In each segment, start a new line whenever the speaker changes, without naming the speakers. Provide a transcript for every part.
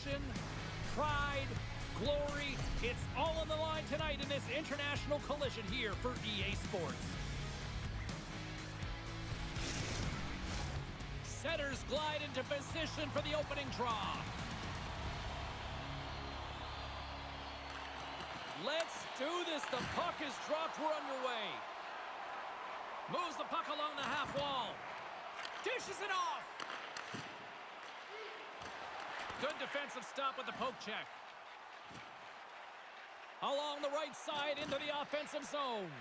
passion, pride, glory, it's all on the line tonight in this international collision here for EA Sports. Setters glide into position for the opening draw. Let's do this. The puck is dropped. We're underway. Moves the puck along the half wall. Dishes it off. Good defensive stop with the poke check. Along the right side into the offensive zone.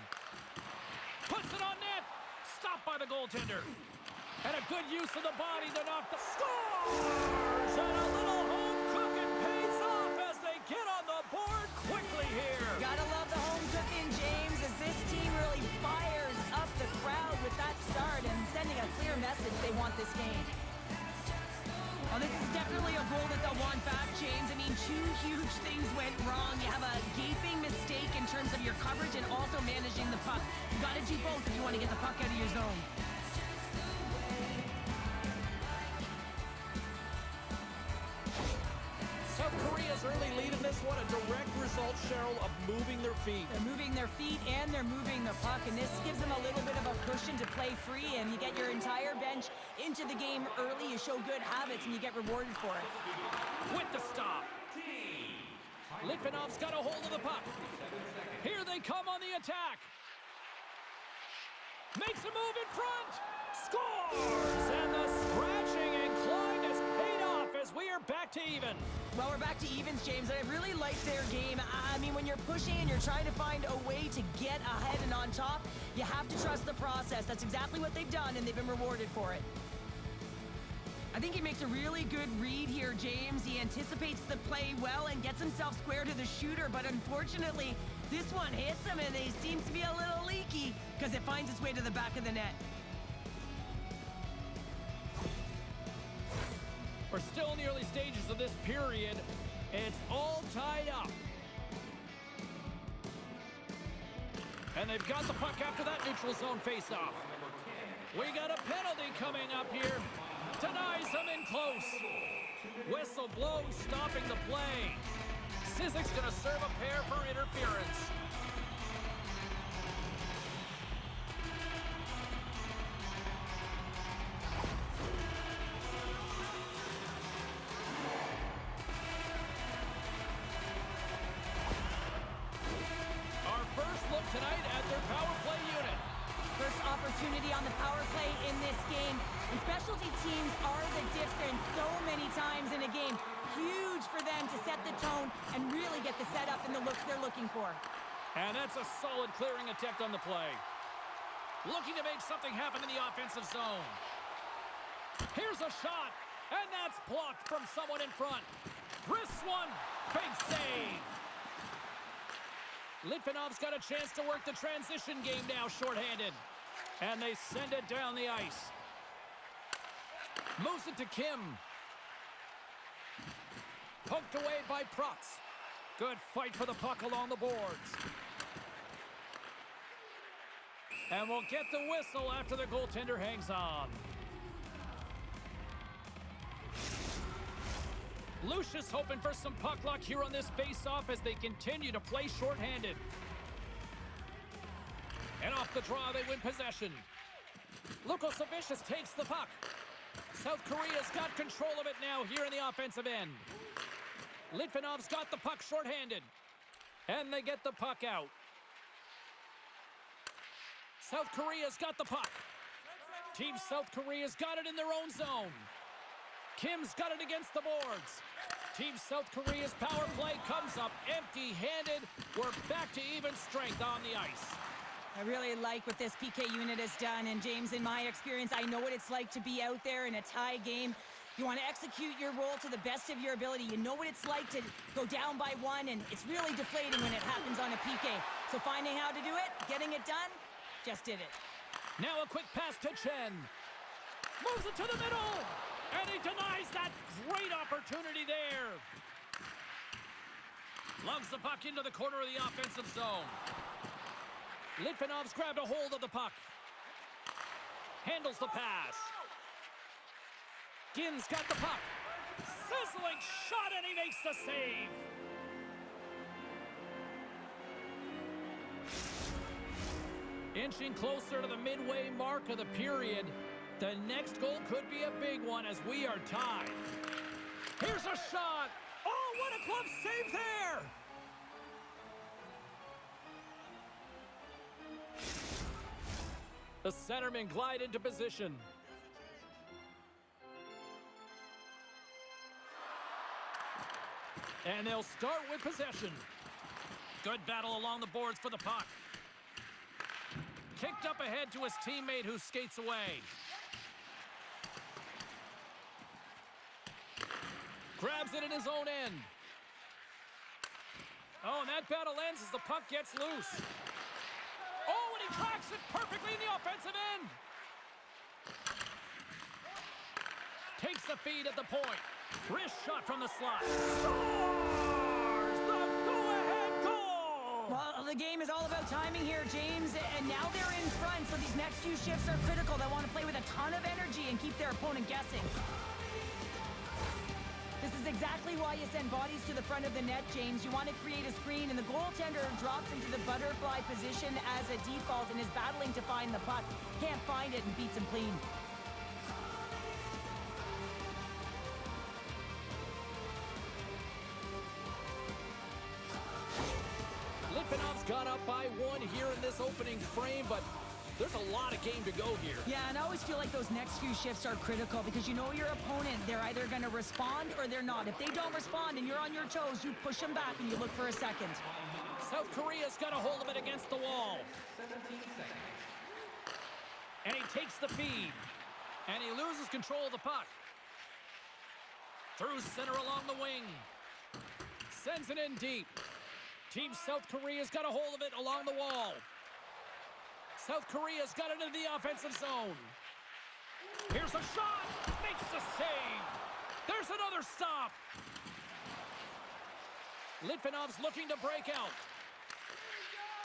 Puts it on net. Stopped by the goaltender. And a good use of the body to knock the scores! And a little home cooking pays off as they get on the board quickly here.
Gotta love the home cooking, James, as this team really fires up the crowd with that start and sending a clear message they want this game. Oh, this is definitely a goal that they'll want back, James. I mean, two huge things went wrong. You have a gaping mistake in terms of your coverage and also managing the puck. You gotta do both if you want to get the puck out of your zone.
South Korea's early lead in this one, a direct result, Cheryl, of moving their feet.
They're moving their feet and they're moving the puck, and this gives them a little bit of a cushion to play free, and you get your entire bench into the game early, you show good habits, and you get rewarded for it.
With the stop. Litvinov's got a hold of the puck. Here they come on the attack. Makes a move in front. Scores! And the scratching and clawing has paid off as we are back to even.
Well, we're back to evens, James, and I really like their game. I mean, when you're pushing and you're trying to find a way to get ahead and on top, you have to trust the process. That's exactly what they've done, and they've been rewarded for it. I think he makes a really good read here, James. He anticipates the play well and gets himself square to the shooter, but unfortunately, this one hits him, and he seems to be a little leaky because it finds its way to the back of the net.
We're still in the early stages of this period. It's all tied up. And they've got the puck after that neutral zone faceoff. We got a penalty coming up here. Denies them in close. Whistle blows, stopping the play. Sissok's going to serve a pair for interference. First look tonight at their power play unit.
First opportunity on the power play in this game. And specialty teams are the difference so many times in a game. Huge for them to set the tone and really get the setup and the looks they're looking for.
And that's a solid clearing attempt on the play. Looking to make something happen in the offensive zone. Here's a shot, and that's blocked from someone in front. Wrists one, big save. Litvinov's got a chance to work the transition game now, shorthanded. And they send it down the ice. Moves it to Kim. Poked away by Protz. Good fight for the puck along the boards. And we'll get the whistle after the goaltender hangs on. Lucius hoping for some puck luck here on this face-off as they continue to play shorthanded. And off the draw, they win possession. Lukosavicius takes the puck. South Korea's got control of it now here in the offensive end. Litvinov's got the puck shorthanded. And they get the puck out. South Korea's got the puck. Team South Korea's got it in their own zone. Kim's got it against the boards. Team South Korea's power play comes up empty-handed. We're back to even strength on the ice.
I really like what this PK unit has done. And James, in my experience, I know what it's like to be out there in a tie game. You want to execute your role to the best of your ability. You know what it's like to go down by one, and it's really deflating when it happens on a PK. So finding how to do it, getting it done, just did it.
Now a quick pass to Chen. Moves it to the middle. And he denies that great opportunity there. Lugs the puck into the corner of the offensive zone. Litvinov's grabbed a hold of the puck. Handles the pass. Gin's got the puck. Sizzling shot, and he makes the save. Inching closer to the midway mark of the period. The next goal could be a big one as we are tied. Here's a shot. Oh, what a glove save there. The centermen glide into position. And they'll start with possession. Good battle along the boards for the puck. Kicked up ahead to his teammate who skates away. Grabs it in his own end. Oh, and that battle ends as the puck gets loose. Oh, and he tracks it perfectly in the offensive end. Takes the feed at the point. Wrist shot from the slot. Scores the go-ahead goal!
Well, the game is all about timing here, James, and now they're in front, so these next few shifts are critical. They want to play with a ton of energy and keep their opponent guessing. This is exactly why you send bodies to the front of the net, James. You want to create a screen, and the goaltender drops into the butterfly position as a default and is battling to find the puck. Can't find it and beats him clean.
Litvinov's got up by one here in this opening frame, but there's a lot of game to go here.
Yeah, and I always feel like those next few shifts are critical because you know your opponent. They're either going to respond or they're not. If they don't respond and you're on your toes, you push them back and you look for a second.
South Korea's got a hold of it against the wall. And he takes the feed. And he loses control of the puck. Through center along the wing. Sends it in deep. Team South Korea's got a hold of it along the wall. South Korea's got it into the offensive zone. Here's a shot. Makes the save. There's another stop. Litvinov's looking to break out.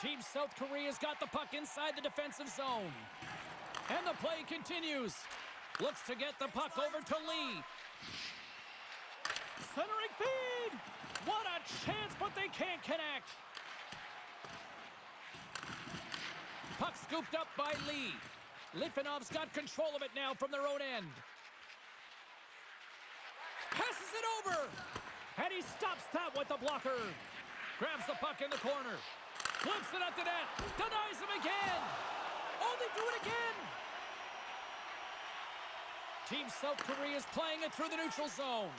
Team South Korea's got the puck inside the defensive zone. And the play continues. Looks to get the puck over to Lee. Centering feed. What a chance, but they can't connect. Puck scooped up by Lee. Litvinov's got control of it now from their own end. Passes it over. And he stops that with the blocker. Grabs the puck in the corner. Flips it at the net. Denies him again. Oh, they do it again. Team South Korea is playing it through the neutral zone.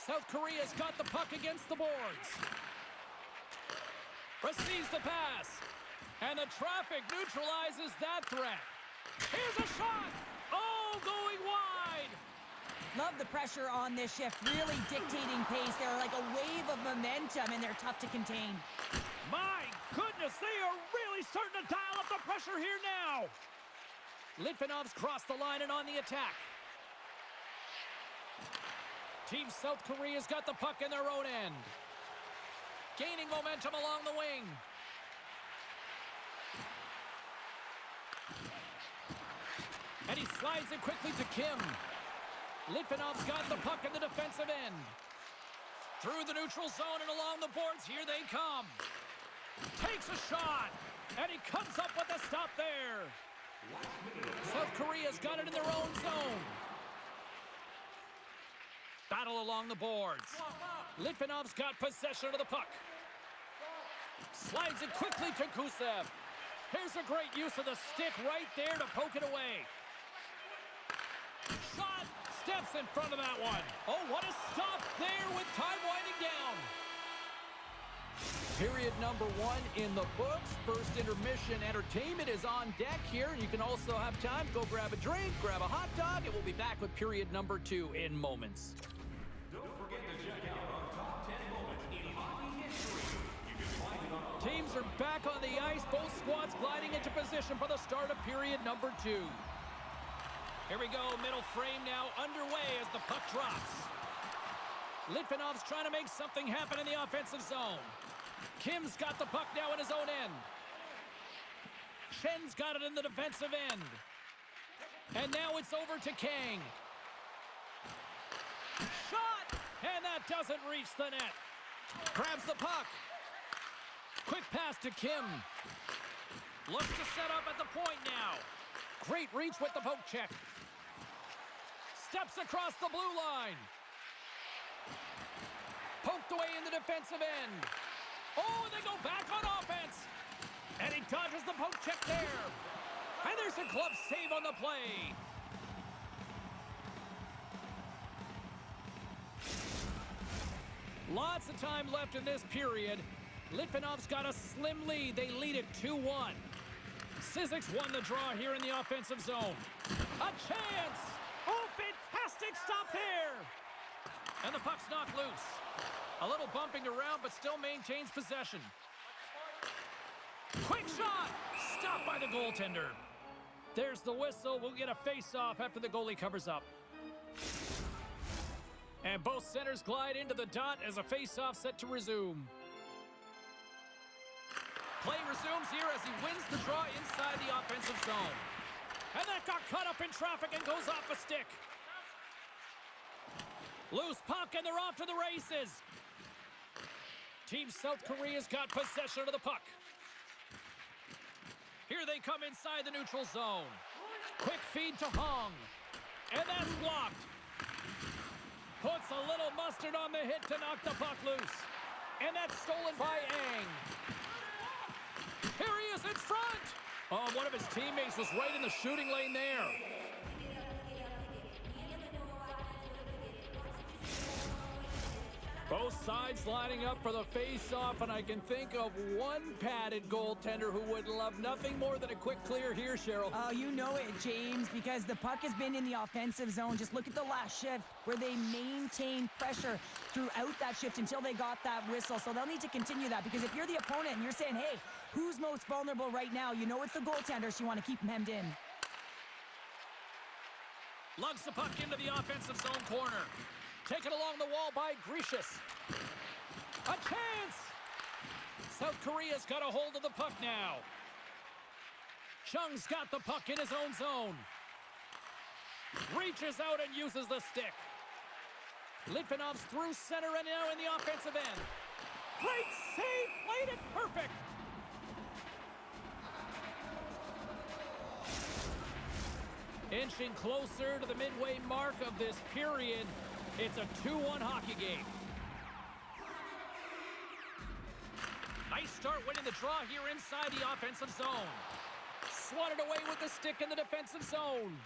South Korea's got the puck against the boards. Receives the pass. And the traffic neutralizes that threat. Here's a shot. Oh, going wide.
Love the pressure on this shift, really dictating pace. They're like a wave of momentum, and they're tough to contain.
My goodness, they are really starting to dial up the pressure here now. Litvinov's crossed the line and on the attack. Team South Korea's got the puck in their own end. Gaining momentum along the wing. And he slides it quickly to Kim. Litvinov's got the puck in the defensive end. Through the neutral zone and along the boards, here they come. Takes a shot, and he comes up with a stop there. South Korea's got it in their own zone. Battle along the boards. Litvinov's got possession of the puck. Slides it quickly to Gusev. Here's a great use of the stick right there to poke it away. Shot, steps in front of that one. Oh, what a stop there with time winding down. Period number one in the books. First intermission entertainment is on deck here. You can also have time to go grab a drink, grab a hot dog, and we'll be back with period number two in moments.
Don't forget to check out our top 10 moments in hockey history. You can find it on our...
Teams are back on the ice. Both squads gliding into position for the start of period number two. Here we go, middle frame now underway as the puck drops. Litvinov's trying to make something happen in the offensive zone. Kim's got the puck now in his own end. Shen's got it in the defensive end. And now it's over to Kang. Shot! And that doesn't reach the net. Grabs the puck. Quick pass to Kim. Looks to set up at the point now. Great reach with the poke check. Steps across the blue line. Poked away in the defensive end. Oh, and they go back on offense. And he dodges the poke check there. And there's a glove save on the play. Lots of time left in this period. Litvinov's got a slim lead. They lead it 2-1. Sizek's won the draw here in the offensive zone. A chance! Oh, fantastic stop there! And the puck's knocked loose. A little bumping around, but still maintains possession. Quick shot! Stopped by the goaltender. There's the whistle. We'll get a face-off after the goalie covers up. And both centers glide into the dot as a face-off set to resume. Play resumes here as he wins the draw inside the offensive zone. And that got caught up in traffic and goes off a stick. Loose puck, and they're off to the races. Team South Korea's got possession of the puck. Here they come inside the neutral zone. Quick feed to Hong. And that's blocked. Puts a little mustard on the hit to knock the puck loose. And that's stolen by Ang. Here he is in front. Oh, one of his teammates was right in the shooting lane there. Both sides lining up for the face-off, and I can think of one padded goaltender who would love nothing more than a quick clear here, Cheryl.
Oh, you know it, James, because the puck has been in the offensive zone. Just look at the last shift where they maintained pressure throughout that shift until they got that whistle. So they'll need to continue that, because if you're the opponent and you're saying, hey, who's most vulnerable right now? You know it's the goaltender, so you want to keep him hemmed in.
Lugs the puck into the offensive zone corner. Taken along the wall by Grishis. A chance! South Korea's got a hold of the puck now. Chung's got the puck in his own zone. Reaches out and uses the stick. Litvinov's through center and now in the offensive end. Great save! Played it perfect! Inching closer to the midway mark of this period. It's a 2-1 hockey game. Nice start winning the draw here inside the offensive zone. Swatted away with the stick in the defensive zone.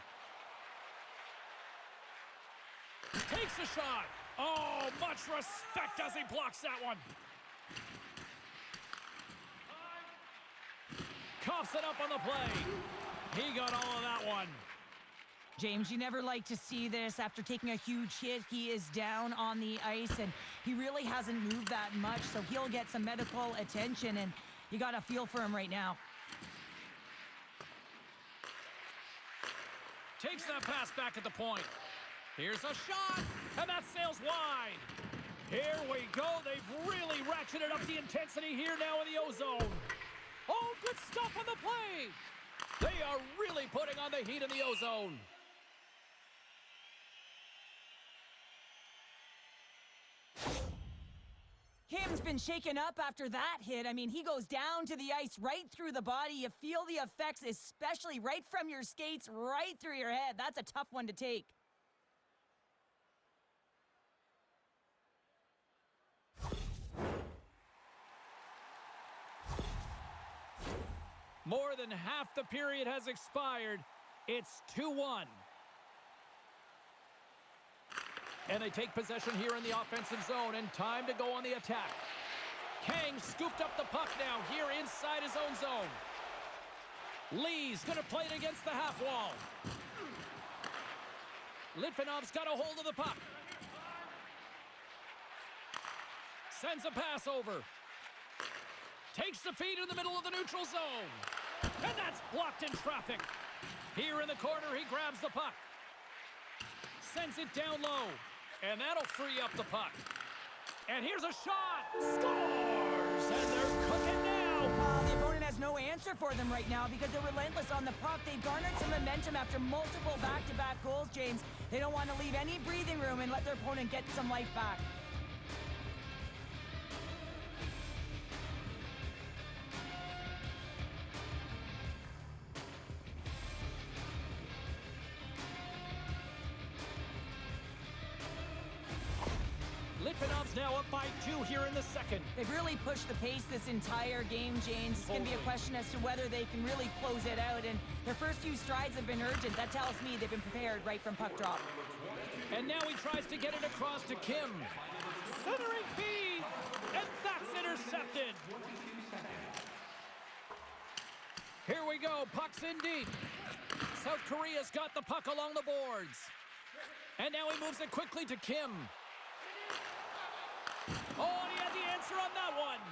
Takes a shot. Oh, much respect as he blocks that one. Coughs it up on the play. He got all of that one.
James, you never like to see this. After taking a huge hit, he is down on the ice, and he really hasn't moved that much, so he'll get some medical attention, and you got to feel for him right now.
Takes that pass back at the point. Here's a shot, and that sails wide. Here we go. They've really ratcheted up the intensity here now in the O-zone. Oh, good stuff on the play. They are really putting on the heat in the O-zone.
Kim's been shaken up after that hit. I mean, he goes down to the ice right through the body. You feel the effects, especially right from your skates, right through your head. That's a tough one to take.
More than half the period has expired. It's 2-1. And they take possession here in the offensive zone, and time to go on the attack. Kang scooped up the puck now here inside his own zone. Lee's going to play it against the half wall. Litvinov's got a hold of the puck. Sends a pass over. Takes the feed in the middle of the neutral zone. And that's blocked in traffic. Here in the corner, he grabs the puck. Sends it down low. And that'll free up the puck. And here's a shot. Scores! And they're cooking now.
The opponent has no answer for them right now because they're relentless on the puck. They've garnered some momentum after multiple back-to-back goals. skills, James. They don't want to leave any breathing room and let their opponent get some life back.
Litvinov's now up by 2 here in the second.
They've really pushed the pace this entire game, James. It's going to be a question as to whether they can really close it out, and their first few strides have been urgent. That tells me they've been prepared right from puck drop.
And now he tries to get it across to Kim. Centering feed, and that's intercepted. Here we go, puck's in deep. South Korea's got the puck along the boards. And now he moves it quickly to Kim. Oh, and he had the answer on that one.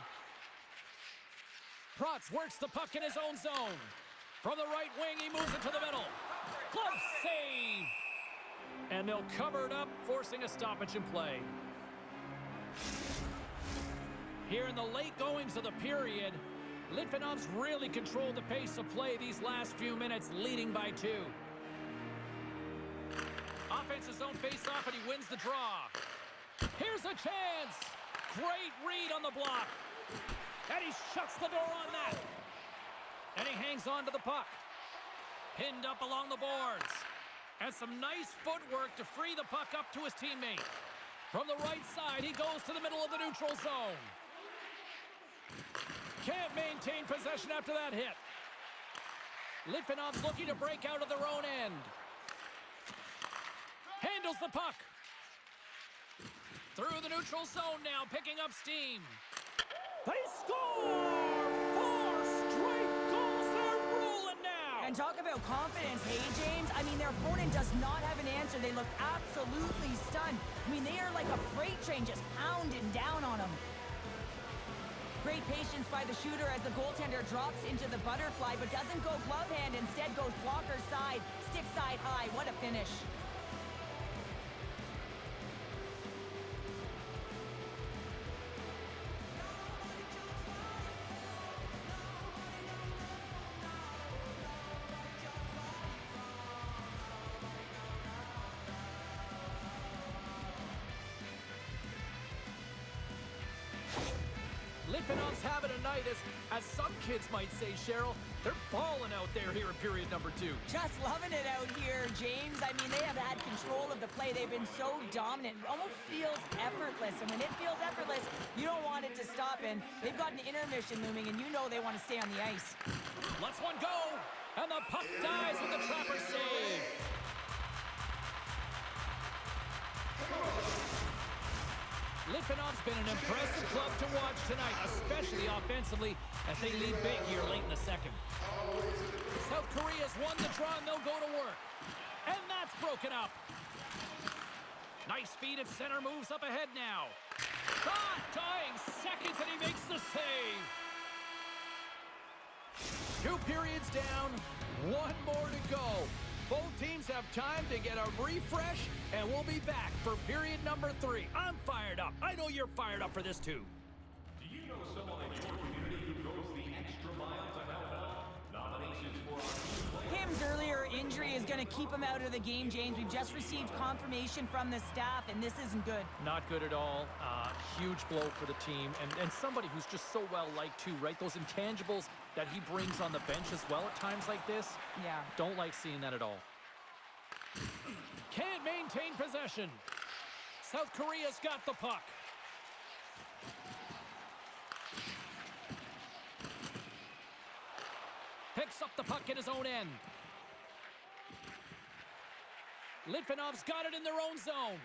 Protz works the puck in his own zone. From the right wing, he moves it to the middle. Glove save. And they'll cover it up, forcing a stoppage in play. Here in the late goings of the period, Litvinov's really controlled the pace of play these last few minutes, leading by 2. Offense's zone face-off, and he wins the draw. Here's a chance. Great read on the block. And he shuts the door on that. And he hangs on to the puck. Pinned up along the boards. And some nice footwork to free the puck up to his teammate. From the right side, he goes to the middle of the neutral zone. Can't maintain possession after that hit. Litvinov's looking to break out of their own end. Handles the puck. Through the neutral zone now, picking up steam. They score! 4 straight goals, they're rolling now!
And talk about confidence, hey, James? I mean, their opponent does not have an answer. They look absolutely stunned. I mean, they are like a freight train just pounding down on them. Great patience by the shooter as the goaltender drops into the butterfly, but doesn't go glove hand, instead goes blocker side, stick side high. What a finish.
Litvinov's having a night, as some kids might say, Cheryl. They're balling out there here in period number 2.
Just loving it out here, James. I mean, they have had control of the play. They've been so dominant. It almost feels effortless. And when it feels effortless, you don't want it to stop. And they've got an intermission looming, and you know they want to stay on the ice.
Let's one go. And the puck dies with the trapper save. Litvinov's been an impressive club to watch tonight, especially offensively, as they lead big here late in the second. South Korea's won the draw, and they'll go to work. And that's broken up. Nice feed at center, moves up ahead now. Shot, dying seconds, and he makes the save. 2 periods down, 1 more to go. Both teams have time to get a refresh, and we'll be back for period number 3. I'm fired up. I know you're fired up for this too.
Do you know someone in your community who goes the extra mile to help out? Nominations for our team players.
Kim's earlier injury is going to keep him out of the game, James. We've just received confirmation from the staff, and this isn't good.
Not good at all. Huge blow for the team, and somebody who's just so well-liked too, right? Those intangibles that he brings on the bench as well at times like this.
Yeah.
Don't like seeing that at all. Can't maintain possession. South Korea's got the puck. Picks up the puck in his own end. Litvinov's got it in their own zone.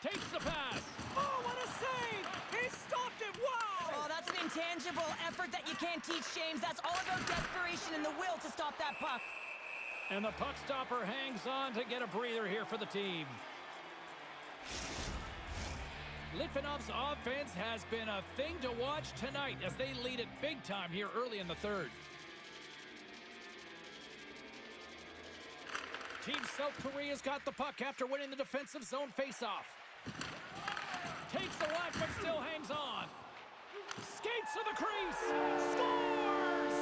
Takes the pass. Oh, what a save! He stopped it! Wow!
Oh, that's an intangible effort that you can't teach, James. That's all about desperation and the will to stop that puck.
And the puck stopper hangs on to get a breather here for the team. Litvinov's offense has been a thing to watch tonight as they lead it big time here early in the third. Team South Korea's got the puck after winning the defensive zone faceoff. Takes the whack but still hangs on. Skates to the crease. Scores!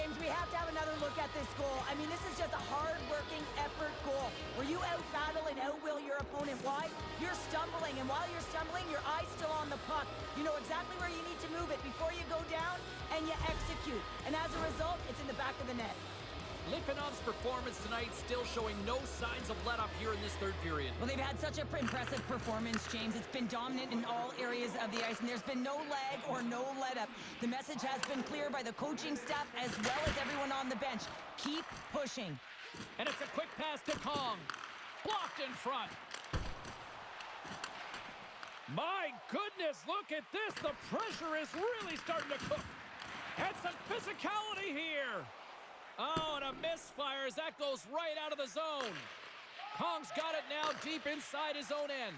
James, we have to have another look at this goal. I mean, this is just a hard-working effort goal where you out-battle and out-will your opponent. Why? You're stumbling, and while you're stumbling, your eye's still on the puck. You know exactly where you need to move it before you go down, and you execute. And as a result, it's in the back of the net.
Litvinov's performance tonight still showing no signs of let-up here in this third period.
Well, they've had such an impressive performance, James. It's been dominant in all areas of the ice, and there's been no lag or no let-up. The message has been clear by the coaching staff as well as everyone on the bench. Keep pushing.
And it's a quick pass to Kong. Blocked in front. My goodness, look at this. The pressure is really starting to cook. And some physicality here. Oh, and a misfire as that goes right out of the zone. Kong's got it now deep inside his own end.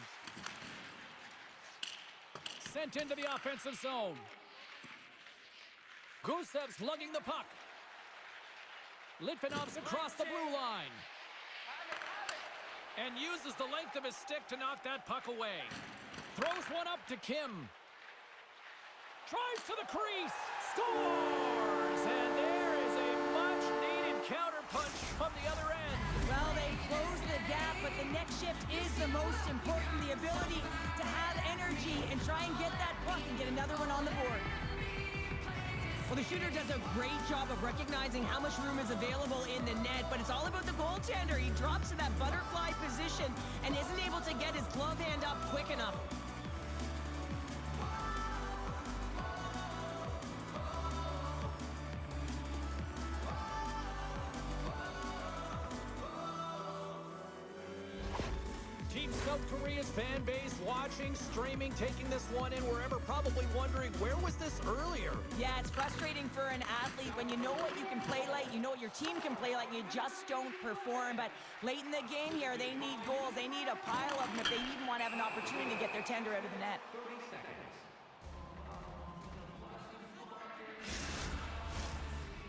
Sent into the offensive zone. Gusev's lugging the puck. Litvinov's across the blue line. And uses the length of his stick to knock that puck away. Throws one up to Kim. Tries to the crease. Scores! And there is a much-needed counterpunch from the other end.
Well, they close the gap, but the next shift is the most important. The ability to have energy and try and get that puck and get another one on the board. Well, the shooter does a great job of recognizing how much room is available in the net, but it's all about the goaltender. He drops to that butterfly position and isn't able to get his glove hand up quick enough.
Team South Korea's fan base watching, streaming, taking this one in wherever, probably wondering, where was this earlier?
Yeah, it's frustrating for an athlete when you know what you can play like, you know what your team can play like, you just don't perform. But late in the game here, they need goals. They need a pile of them if they even want to have an opportunity to get their tender out of the net.
30 seconds.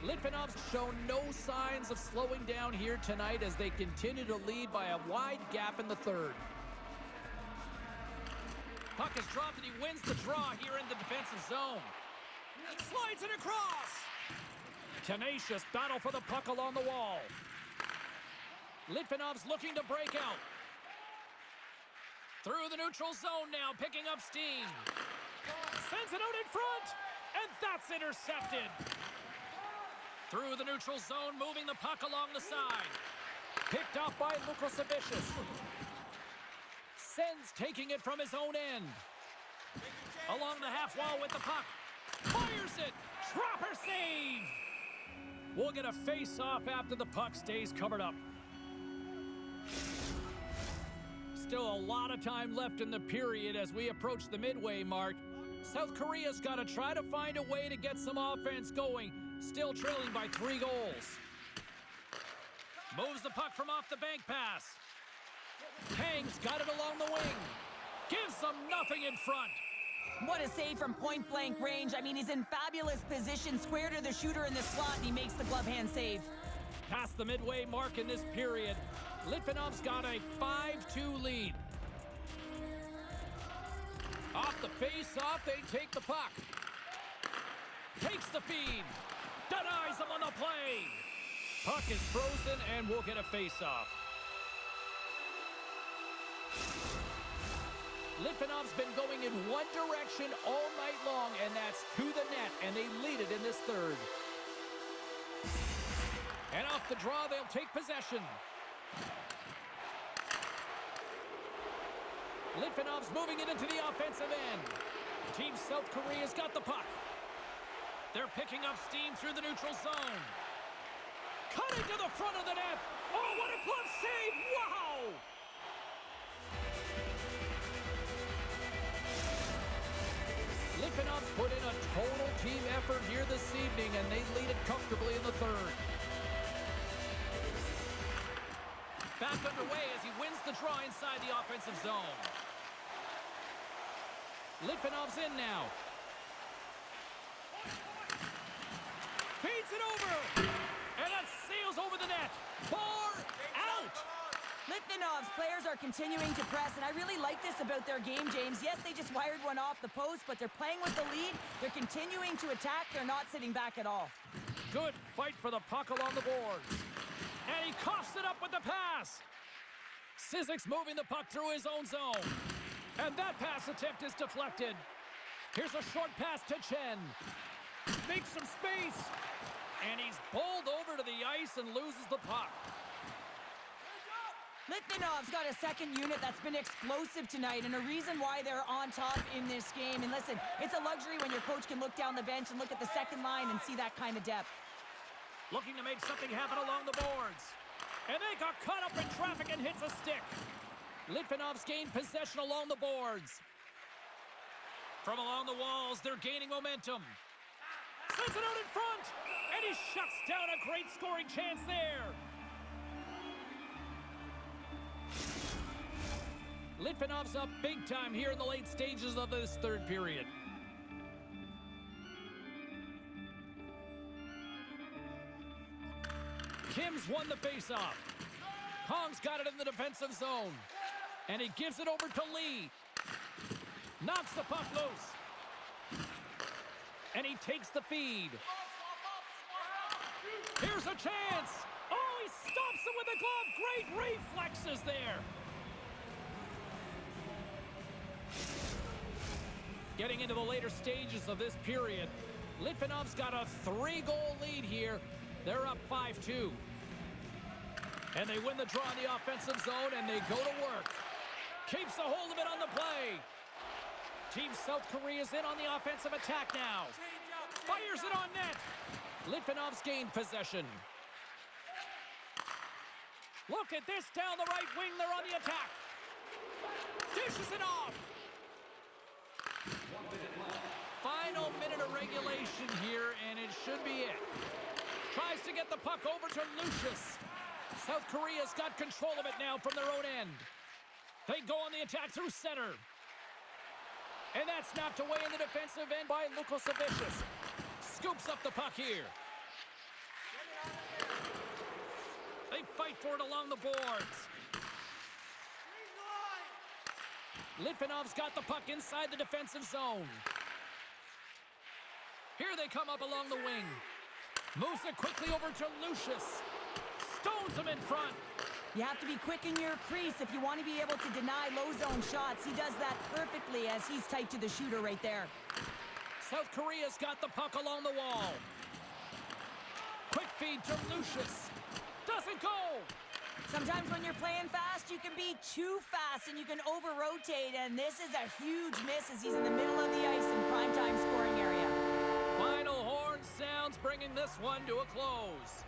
Litvinov's shown no signs of slowing down here tonight as they continue to lead by a wide gap in the third. Puck is dropped and he wins the draw here in the defensive zone. Slides it across. Tenacious battle for the puck along the wall. Litvinov's looking to break out. Through the neutral zone now, picking up steam. Sends it out in front, and that's intercepted. Through the neutral zone, moving the puck along the side. Picked off by Lukosevicius. Sens taking it from his own end. Along the half wall with the puck. Fires it. Trapper save. We'll get a face-off after the puck stays covered up. Still a lot of time left in the period as we approach the midway mark. South Korea's got to try to find a way to get some offense going. Still trailing by 3 goals. Moves the puck from off the bank pass. Kang's got it along the wing. Gives them nothing in front.
What a save from point-blank range. I mean, he's in fabulous position, square to the shooter in the slot, and he makes the glove hand save.
Past the midway mark in this period, Litvinov's got a 5-2 lead. Off the face-off, they take the puck. Takes the feed. Denies them on the play. Puck is frozen, and we'll get a face-off. Litvinov's been going in one direction all night long, and that's to the net, and they lead it in this third. And off the draw, they'll take possession. Litvinov's moving it into the offensive end. Team South Korea's got the puck. They're picking up steam through the neutral zone. Cutting to the front of the net. Oh, what a glove save! Wow! Litvinov's put in a total team effort here this evening, and they lead it comfortably in the third. Back underway as he wins the draw inside the offensive zone. Litvinov's in now. Feeds it over! And that sails over the net. Bar out!
Litvinov's players are continuing to press, and I really like this about their game, James. Yes, they just wired one off the post, but they're playing with the lead. They're continuing to attack. They're not sitting back at all.
Good fight for the puck along the boards. And he coughs it up with the pass. Sizek's moving the puck through his own zone. And that pass attempt is deflected. Here's a short pass to Chen. Makes some space. And he's bowled over to the ice and loses the puck.
Litvinov's got a second unit that's been explosive tonight, and a reason why they're on top in this game. And listen, it's a luxury when your coach can look down the bench and look at the second line and see that kind of depth.
Looking to make something happen along the boards. And they got caught up in traffic and hits a stick. Litvinov's gained possession along the boards. From along the walls, they're gaining momentum. Sends it out in front, and he shuts down a great scoring chance there. Litvinov's up big time here in the late stages of this third period. Kim's won the faceoff. Hong's got it in the defensive zone. And he gives it over to Lee. Knocks the puck loose. And he takes the feed. Here's a chance. Oh, he stops him with a glove. Great reflexes there. Getting into the later stages of this period, Litvinov's got a 3-goal lead here. They're up 5-2. And they win the draw in the offensive zone, and they go to work. Keeps a hold of it on the play. Team South Korea's in on the offensive attack now. Fires it on net. Litvinov's gained possession. Look at this down the right wing. They're on the attack. Dishes it off. Final minute of regulation here, and it should be it. Tries to get the puck over to Lucius. South Korea's got control of it now from their own end. They go on the attack through center. And that's knocked away in the defensive end by Lukosevicius. Scoops up the puck here. They fight for it along the boards. Litvinov's got the puck inside the defensive zone. Here they come up along the wing. Moves it quickly over to Lucius. Stones him in front.
You have to be quick in your crease if you want to be able to deny low zone shots. He does that perfectly as he's tight to the shooter right there.
South Korea's got the puck along the wall. Quick feed to Lucius. Doesn't go.
Sometimes when you're playing fast, you can be too fast and you can over-rotate, and this is a huge miss as he's in the middle of the ice in primetime scoring area.
Final horn sounds, bringing this one to a close.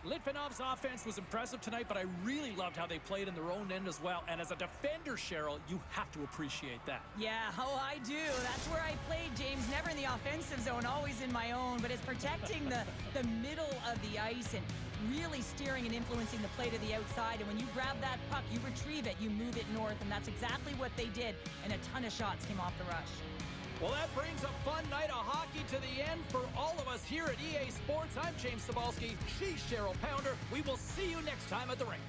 Litvinov's offense was impressive tonight, but I really loved how they played in their own end as well. And as a defender, Cheryl, you have to appreciate that.
Yeah, oh, I do. That's where I played, James. Never in the offensive zone, always in my own. But it's protecting the middle of the ice and really steering and influencing the play to the outside. And when you grab that puck, you retrieve it, you move it north. And that's exactly what they did. And a ton of shots came off the rush.
Well, that brings a fun night of hockey to the end for all of us here at EA Sports. I'm James Cebulski. She's Cheryl Pounder. We will see you next time at the rink.